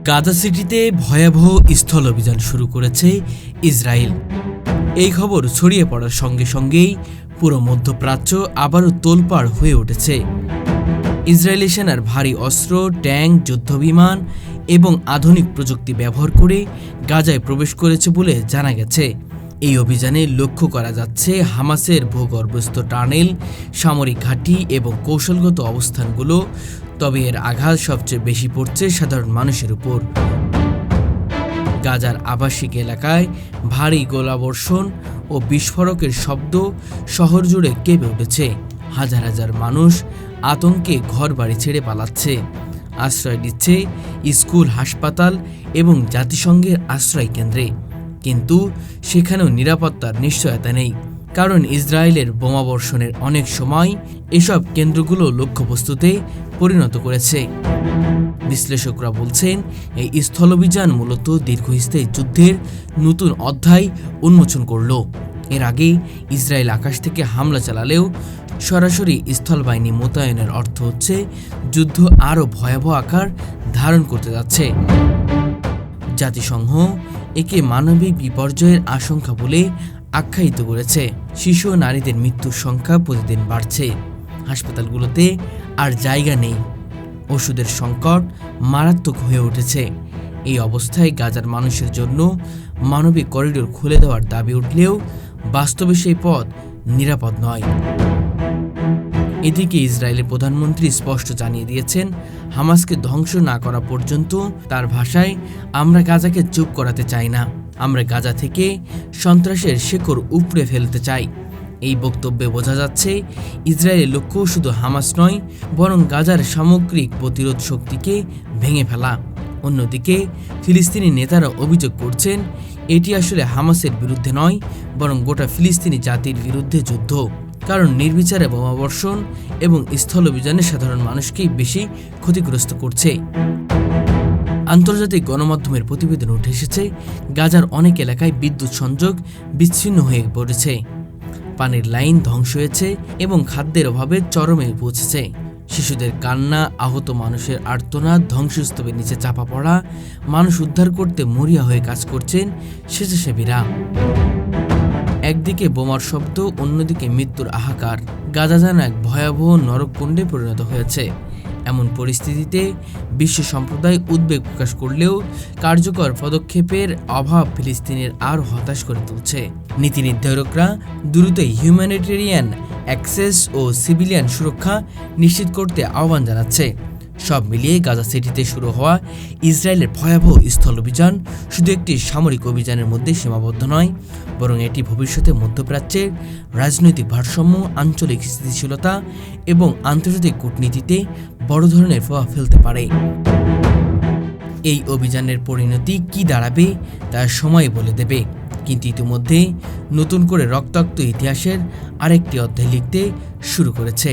গাজা সিটিতে ভয়াবহ স্থল অভিযান শুরু করেছে ইসরায়েল। এই খবর ছড়িয়ে পড়ার সঙ্গে সঙ্গেই পুরো মধ্যপ্রাচ্য আবারও তোলপাড় হয়ে উঠেছে। ইসরায়েলি সেনার ভারী অস্ত্র, ট্যাঙ্ক, যুদ্ধবিমান এবং আধুনিক প্রযুক্তি ব্যবহার করে গাজায় প্রবেশ করেছে বলে জানা গেছে। এই অভিযানে লক্ষ্য করা যাচ্ছে হামাসের ভূগর্ভস্থ টানেল, সামরিক ঘাঁটি এবং কৌশলগত অবস্থানগুলো। তবে এর আঘাত সবচেয়ে বেশি পড়ছে সাধারণ মানুষের উপর। গাজার আবাসিক এলাকায় ভারী গোলাবর্ষণ ও বিস্ফোরকের শব্দ শহর জুড়ে কেঁপে উঠেছে। হাজার হাজার মানুষ আতঙ্কে ঘরবাড়ি ছেড়ে পালাচ্ছে, আশ্রয় নিচ্ছে স্কুল, হাসপাতাল এবং জাতিসংঘের আশ্রয় কেন্দ্রে। কিন্তু সেখানেও নিরাপত্তার নিশ্চয়তা নেই, কারণ ইসরায়েলের বোমাবর্ষণের অনেক সময় এসব কেন্দ্রগুলো লক্ষ্যবস্তুতে পরিণত করেছে। বিশ্লেষকরা বলছেন, এই স্থলাভিযান মূলত দীর্ঘস্থায়ী যুদ্ধের নতুন অধ্যায় উন্মোচন করল। এর আগে ইসরায়েল আকাশ থেকে হামলা চালালেও সরাসরি স্থলবাহিনী মোতায়েনের অর্থ হচ্ছে যুদ্ধ আরও ভয়াবহ আকার ধারণ করতে যাচ্ছে। জাতিসংঘ একে মানবিক বিপর্যয়ের আশঙ্কা বলে আখ্যায়িত করেছে। শিশু ও নারীদের মৃত্যুর সংখ্যা প্রতিদিন বাড়ছে। হাসপাতালগুলোতে আর জায়গা নেই। ওষুধের সংকট মারাত্মক হয়ে উঠেছে। এই অবস্থায় গাজার মানুষের জন্য মানবিক করিডোর খুলে দেওয়ার দাবি উঠলেও বাস্তবে সেই পথ নিরাপদ নয়। এদিকে ইসরায়েলের প্রধানমন্ত্রী স্পষ্ট জানিয়ে দিয়েছেন, হামাসকে ধ্বংস না করা পর্যন্ত, তার ভাষায়, আমরা গাজাকে চুপ করাতে চাই না। আমরা গাজা থেকে সন্ত্রাসের শেকড় উপড়ে ফেলতে চাই। এই বক্তব্যে বোঝা যাচ্ছে ইসরায়েলের লক্ষ্য শুধু হামাস নয়, বরং গাজার সামগ্রিক প্রতিরোধ শক্তিকে ভেঙে ফেলা। অন্যদিকে ফিলিস্তিনি নেতারা অভিযোগ করছেন, এটি আসলে হামাসের বিরুদ্ধে নয়, বরং গোটা ফিলিস্তিনি জাতির বিরুদ্ধে যুদ্ধ। কারণ নির্বিচারে বোমাবর্ষণ এবং স্থল অভিযানে সাধারণ মানুষকেই বেশি ক্ষতিগ্রস্ত করছে। আন্তর্জাতিক গণমাধ্যমের প্রতিবেদন উঠে এসেছে, গাজার অনেক এলাকায় বিদ্যুৎ সংযোগ বিচ্ছিন্ন হয়ে পড়েছে, পানির লাইন ধ্বংস হয়েছে এবং খাদ্যের অভাবে চরমে পৌঁছেছে। শিশুদের কান্না, আহত মানুষের আর্তনাদ, ধ্বংসস্তূপের নিচে চাপা পড়া, মানুষ উদ্ধার করতে মরিয়া হয়ে কাজ করছেন স্বেচ্ছাসেবীরা। একদিকে বোমার শব্দ, অন্যদিকে মৃত্যুর হাহাকার। গাজা যেন এক ভয়াবহ নরককুণ্ডে পরিণত হয়েছে। এমন পরিস্থিতিতে বিশ্ব সম্প্রদায় উদ্বেগ প্রকাশ করলেও কার্যকর পদক্ষেপের অভাব ফিলিস্তিনের আরও হতাশ করে তুলছে। নীতি নির্ধারকরা দ্রুত হিউম্যানিটেরিয়ান অ্যাক্সেস ও সিভিলিয়ান সুরক্ষা নিশ্চিত করতে আহ্বান জানাচ্ছে। সব মিলিয়ে গাজা সিটিতে শুরু হওয়া ইসরায়েলের ভয়াবহ স্থল অভিযান শুধু একটি সামরিক অভিযানের মধ্যে সীমাবদ্ধ নয়, বরং এটি ভবিষ্যতে মধ্যপ্রাচ্যের রাজনৈতিক ভারসাম্য, আঞ্চলিক স্থিতিশীলতা এবং আন্তর্জাতিক কূটনীতিতে বড় ধরনের প্রভাব ফেলতে পারে। এই অভিযানের পরিণতি কী দাঁড়াবে তা সময় বলে দেবে, কিন্তু ইতিমধ্যে নতুন করে রক্তাক্ত ইতিহাসের আরেকটি অধ্যায় লিখতে শুরু করেছে।